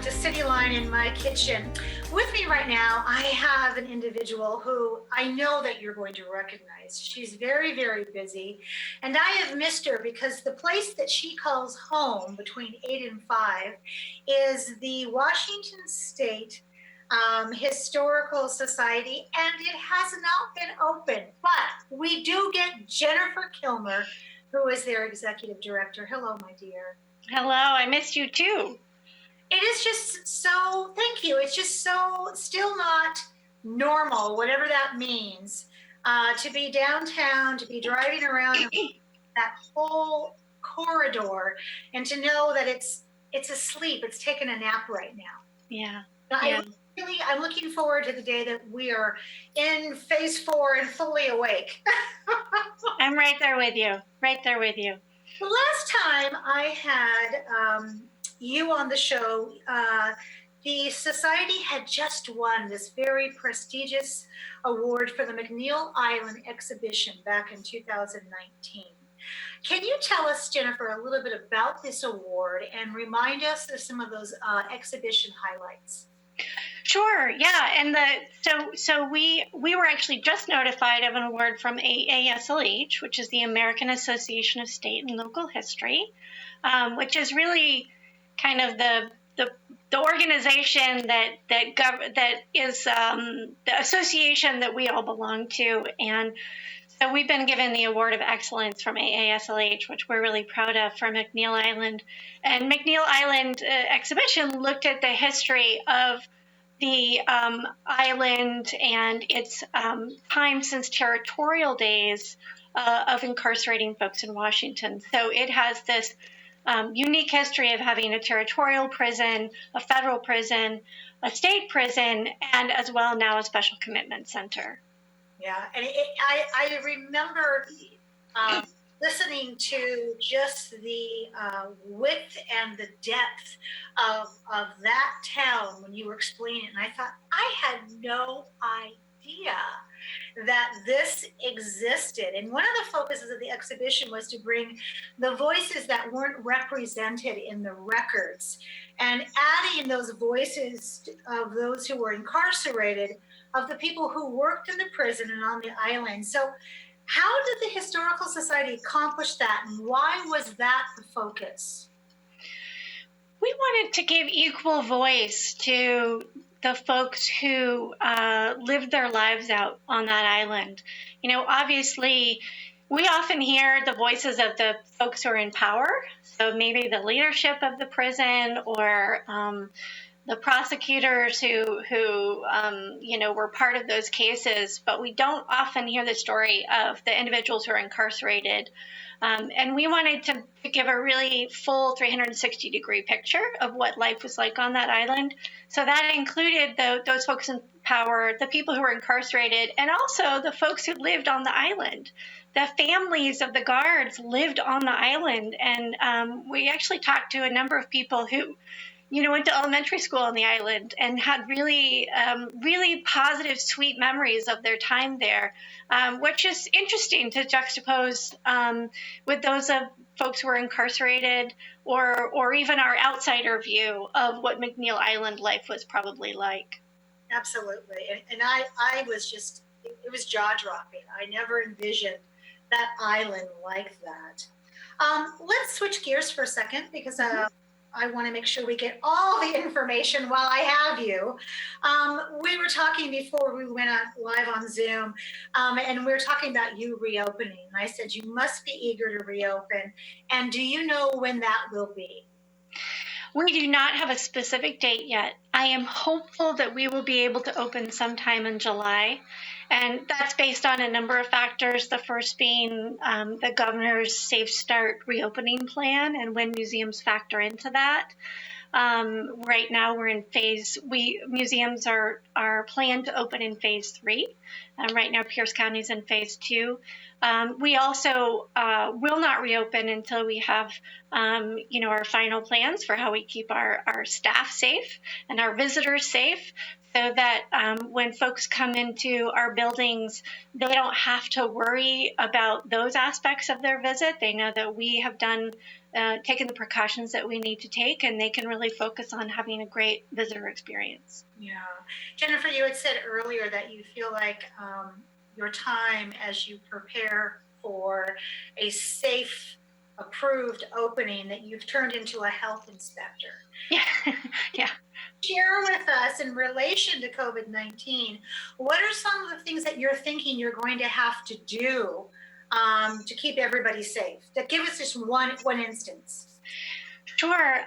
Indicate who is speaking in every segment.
Speaker 1: to CityLine in my kitchen. With me right now, I have an individual who I know that you're going to recognize. She's very, very busy, and I have missed her because the place that she calls home between 8 and 5 is the Washington State Historical Society, and it has not been open. But we do get Jennifer Kilmer, who is their executive director. Hello, my dear.
Speaker 2: Hello, I missed you too.
Speaker 1: It is just so, thank you. It's just so still not normal, whatever that means, to be downtown, to be driving around that whole corridor, and to know that it's asleep, it's taking a nap right now.
Speaker 2: Yeah.
Speaker 1: I'm looking forward to the day that we are in phase 4 and fully awake.
Speaker 2: I'm right there with you.
Speaker 1: The last time I had you on the show, the Society had just won this very prestigious award for the McNeil Island exhibition back in 2019. Can you tell us, Jennifer, a little bit about this award and remind us of some of those exhibition highlights?
Speaker 2: Sure, yeah, and so we were actually just notified of an award from AASLH, which is the American Association of State and Local History, which is really kind of the organization that is the association that we all belong to, and so we've been given the Award of Excellence from AASLH, which we're really proud of, for McNeil Island. And McNeil Island exhibition looked at the history of the island and its time since territorial days of incarcerating folks in Washington. So it has this unique history of having a territorial prison, a federal prison, a state prison, and as well now a special commitment center.
Speaker 1: Yeah, and I remember listening to just the width and the depth of that town when you were explaining it, and I thought, I had no idea that this existed. And one of the focuses of the exhibition was to bring the voices that weren't represented in the records, and adding those voices of those who were incarcerated, of the people who worked in the prison and on the island. So how did the Historical Society accomplish that, and why was that the focus?
Speaker 2: We wanted to give equal voice to the folks who lived their lives out on that island. You know, obviously, we often hear the voices of the folks who are in power, so maybe the leadership of the prison or the prosecutors who were part of those cases, but we don't often hear the story of the individuals who are incarcerated. And we wanted to give a really full 360-degree picture of what life was like on that island. So that included those folks in power, the people who were incarcerated, and also the folks who lived on the island. The families of the guards lived on the island, and we actually talked to a number of people who went to elementary school on the island and had really, really positive, sweet memories of their time there, which is interesting to juxtapose with those of folks who were incarcerated or even our outsider view of what McNeil Island life was probably like.
Speaker 1: Absolutely. And I was just, it was jaw-dropping. I never envisioned that island like that. Let's switch gears for a second because I want to make sure we get all the information while I have you. We were talking before we went live on Zoom, and we were talking about you reopening. And I said, you must be eager to reopen. And do you know when that will be?
Speaker 2: We do not have a specific date yet. I am hopeful that we will be able to open sometime in July. And that's based on a number of factors, the first being the governor's Safe Start reopening plan and when museums factor into that. Right now we're in museums are planned to open in phase 3. Right now Pierce County is in phase 2. We also will not reopen until we have, our final plans for how we keep our staff safe and our visitors safe. so that when folks come into our buildings, they don't have to worry about those aspects of their visit. They know that we have taken the precautions that we need to take, and they can really focus on having a great visitor experience.
Speaker 1: Yeah. Jennifer, you had said earlier that you feel like your time as you prepare for a safe, approved opening, that you've turned into a health inspector.
Speaker 2: Yeah. Yeah.
Speaker 1: Share with us, in relation to COVID-19, what are some of the things that you're thinking you're going to have to do to keep everybody safe? Give us just one instance.
Speaker 2: Sure.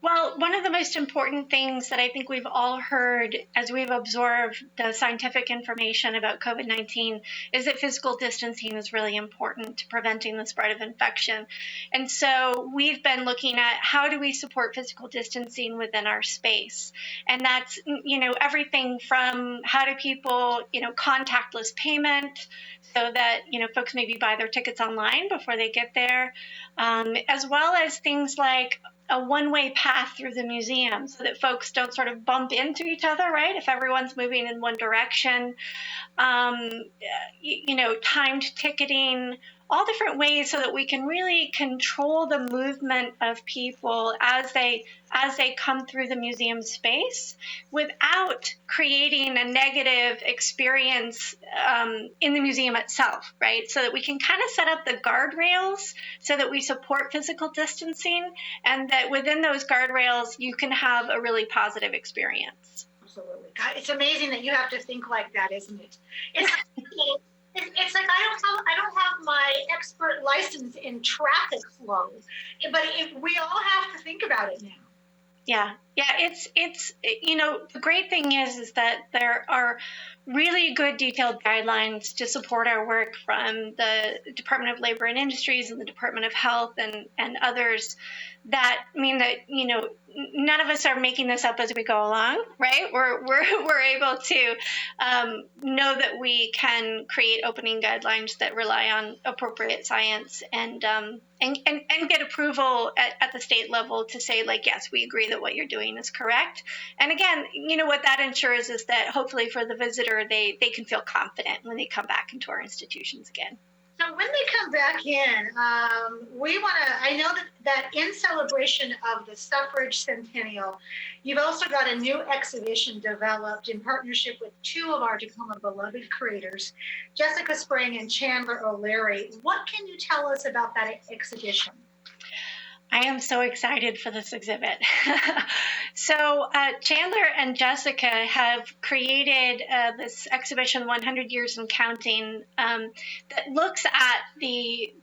Speaker 2: Well, one of the most important things that I think we've all heard as we've absorbed the scientific information about COVID-19 is that physical distancing is really important to preventing the spread of infection. And so we've been looking at how do we support physical distancing within our space. And that's, everything from how do people, contactless payment so that, folks maybe buy their tickets online before they get there, as well as things like a one-way path through the museum so that folks don't sort of bump into each other, right? If everyone's moving in one direction, timed ticketing, all different ways so that we can really control the movement of people as they come through the museum space without creating a negative experience in the museum itself, right? So that we can kind of set up the guardrails so that we support physical distancing, and that within those guardrails you can have a really positive experience.
Speaker 1: Absolutely. God, it's amazing that you have to think like that, isn't it? It's like I don't have my expert license in traffic flow, but we all have to think about it now.
Speaker 2: Yeah, it's the great thing is that there are really good detailed guidelines to support our work from the Department of Labor and Industries and the Department of Health and others that mean that none of us are making this up as we go along, right? We're able to know that we can create opening guidelines that rely on appropriate science and get approval at the state level to say, like, yes, we agree that what you're doing is correct. And again, what that ensures is that hopefully for the visitor, they can feel confident when they come back into our institutions again.
Speaker 1: So when they come back in, I know that in celebration of the Suffrage Centennial, you've also got a new exhibition developed in partnership with two of our Tacoma beloved creators, Jessica Spring and Chandler O'Leary. What can you tell us about that exhibition?
Speaker 2: I am so excited for this exhibit. So Chandler and Jessica have created this exhibition, 100 Years and Counting, that looks at the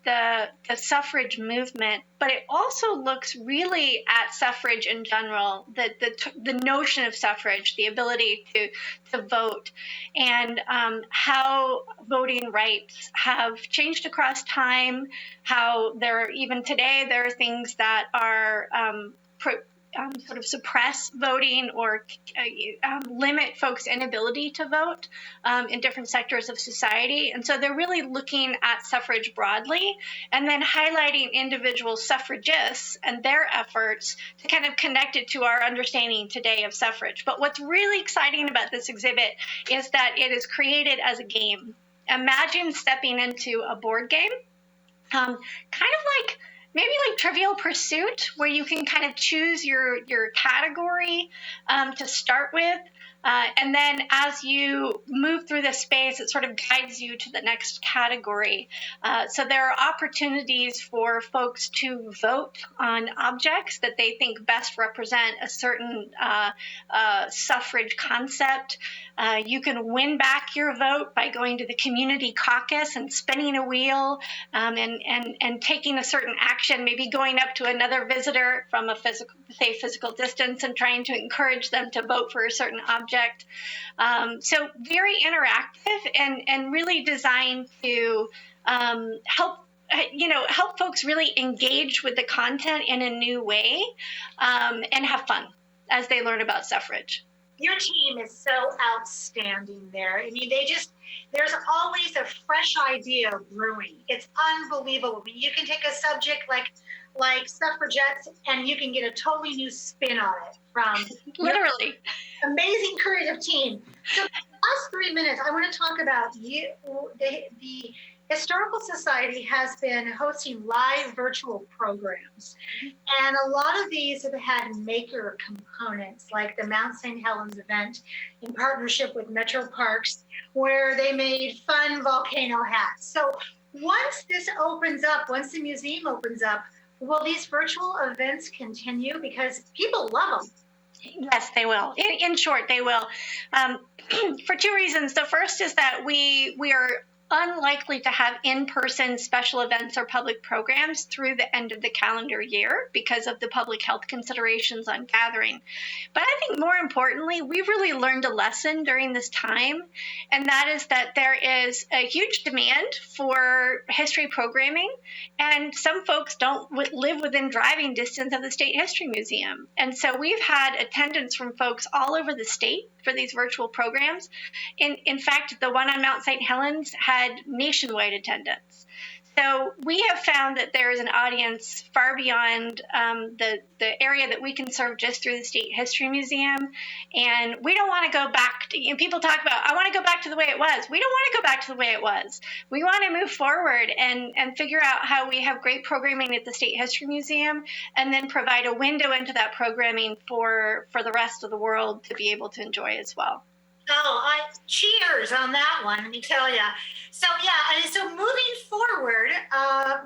Speaker 2: suffrage movement, but it also looks really at suffrage in general, the notion of suffrage, the ability to vote, and how voting rights have changed across time, how even today there are things that are sort of suppress voting or limit folks' inability to vote in different sectors of society. And so they're really looking at suffrage broadly and then highlighting individual suffragists and their efforts to kind of connect it to our understanding today of suffrage. But what's really exciting about this exhibit is that it is created as a game. Imagine stepping into a board game, kind of like maybe like Trivial Pursuit, where you can kind of choose your category to start with. And then as you move through the space, it sort of guides you to the next category. So there are opportunities for folks to vote on objects that they think best represent a certain suffrage concept. You can win back your vote by going to the community caucus and spinning a wheel and taking a certain action, maybe going up to another visitor from a physical distance and trying to encourage them to vote for a certain object. So very interactive and really designed to help folks really engage with the content in a new way and have fun as they learn about suffrage.
Speaker 1: Your team is so outstanding there. I mean, there's always a fresh idea brewing. It's unbelievable. I mean, you can take a subject like suffragettes and you can get a totally new spin on it. from
Speaker 2: Literally.
Speaker 1: amazing creative team. So, last 3 minutes, I want to talk about you. The Historical Society has been hosting live virtual programs, and a lot of these have had maker components, like the Mount St. Helens event in partnership with Metro Parks, where they made fun volcano hats. So, once this opens up, once the museum opens up, will these virtual events continue? Because people love them.
Speaker 2: Yes, they will. In short, they will. For two reasons. The first is that we are unlikely to have in-person special events or public programs through the end of the calendar year because of the public health considerations on gathering. But I think more importantly, we've really learned a lesson during this time, and that is that there is a huge demand for history programming, and some folks don't live within driving distance of the State History Museum. And so we've had attendance from folks all over the state for these virtual programs. In fact, the one on Mount St. Helens had nationwide attendance. So we have found that there is an audience far beyond the area that we can serve just through the State History Museum. And we don't want to go back to, people talk about, I want to go back to the way it was. We don't want to go back to the way it was. We want to move forward and figure out how we have great programming at the State History Museum and then provide a window into that programming for the rest of the world to be able to enjoy as well.
Speaker 1: Oh, cheers on that one, let me tell you. So, yeah, and so moving forward,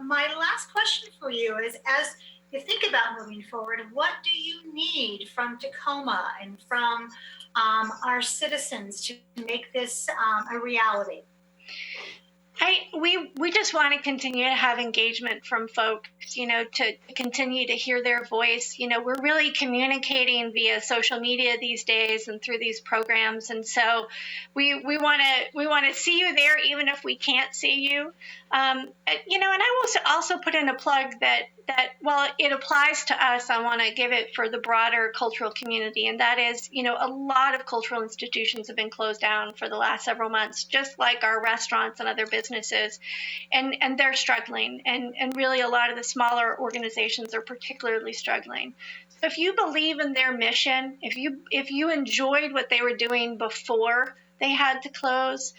Speaker 1: my last question for you is, as you think about moving forward, what do you need from Tacoma and from our citizens to make this a reality?
Speaker 2: We just want to continue to have engagement from folks, to continue to hear their voice. We're really communicating via social media these days and through these programs, and so we want to see you there, even if we can't see you. And I will also put in a plug that while it applies to us, I want to give it for the broader cultural community, and that is, a lot of cultural institutions have been closed down for the last several months, just like our restaurants and other businesses, and they're struggling, and really a lot of the smaller organizations are particularly struggling. So if you believe in their mission, if you enjoyed what they were doing before they had to close,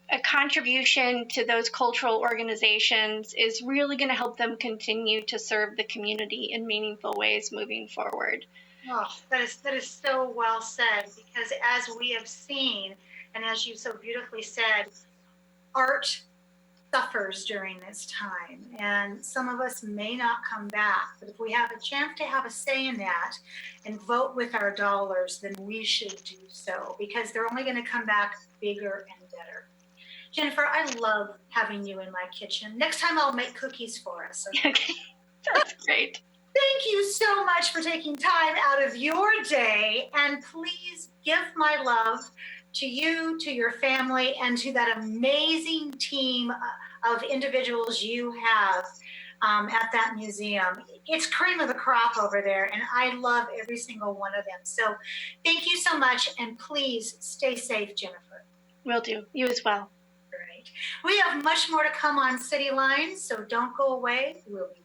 Speaker 2: a contribution to those cultural organizations is really going to help them continue to serve the community in meaningful ways moving forward.
Speaker 1: Oh, that is so well said, because as we have seen, and as you so beautifully said, art suffers during this time, and some of us may not come back, but if we have a chance to have a say in that and vote with our dollars, then we should do so, because they're only going to come back bigger and better. Jennifer, I love having you in my kitchen. Next time I'll make cookies for us.
Speaker 2: Okay, that's great.
Speaker 1: Thank you so much for taking time out of your day, and please give my love to you, to your family, and to that amazing team of individuals you have at that museum. It's cream of the crop over there, and I love every single one of them. So thank you so much, and please stay safe, Jennifer.
Speaker 2: Will do. You as well.
Speaker 1: Great. We have much more to come on CityLine, so don't go away. We'll be